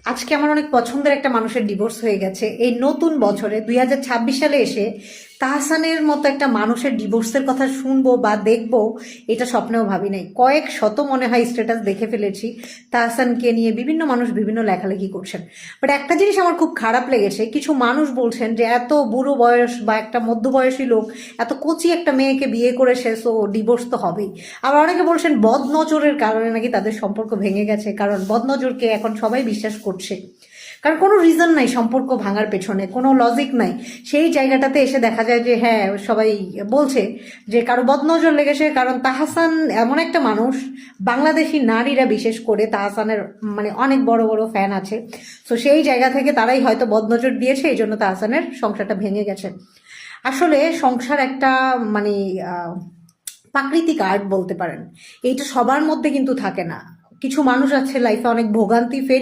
আজকে আমার অনেক পছন্দের একটা মানুষের ডিভোর্স হয়ে গেছে এই নতুন বছরে 2026 সালে এসে তাহসানের মতো একটা মানুষের ডিভোর্সের কথা শুনবো বা দেখবো, এটা স্বপ্নেও ভাবি নাই। কয়েক শত মনে হয় স্ট্যাটাস দেখে ফেলেছি তাহসানকে নিয়ে, বিভিন্ন মানুষ বিভিন্ন লেখালেখি করছেন। বাট একটা জিনিস আমার খুব খারাপ লেগেছে, কিছু মানুষ বলছেন যে এত বুড়ো বয়স বা একটা মধ্যবয়সী লোক এত কচি একটা মেয়েকে বিয়ে করেছে, সো ডিভোর্স তো হবেই। আবার অনেকে বলছেন বদনজরের কারণে নাকি তাদের সম্পর্ক ভেঙে গেছে, কারণ বদনজরকে এখন সবাই বিশ্বাস করছে। কারণ কোনো রিজন নাই সম্পর্ক ভাঙার পেছনে, কোনো লজিক নাই। সেই জায়গাটাতে এসে দেখা যায় যে হ্যাঁ, সবাই বলছে যে কারো বদনজর লেগেছে, কারণ তাহসান এমন একটা মানুষ, বাংলাদেশি নারীরা বিশেষ করে তাহসানের মানে অনেক বড় বড় ফ্যান আছে। তো সেই জায়গা থেকে তারাই হয়তো বদনজর দিয়েছে, এই জন্য তাহসানের সংসারটা ভেঙে গেছে। আসলে সংসার একটা মানে আহ, প্রাকৃতিক আর্ট বলতে পারেন। এইটা সবার মধ্যে কিন্তু থাকে না। কিছু মানুষ আছে লাইফে অনেক ভোগান্তি ফেরি